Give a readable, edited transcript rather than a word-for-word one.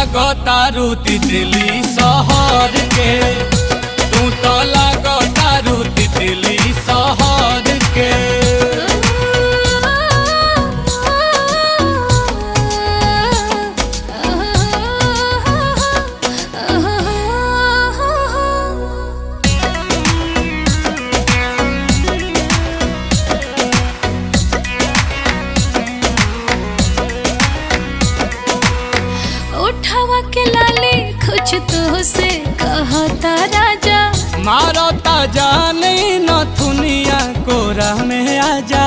लागो तारू तितली शहर के, तू तो लागो तारू तितली शहर के। उठावा के लाली कुछ तो से कहता राजा, मारो ताजा नहीं न दुनिया कोरा में आजा।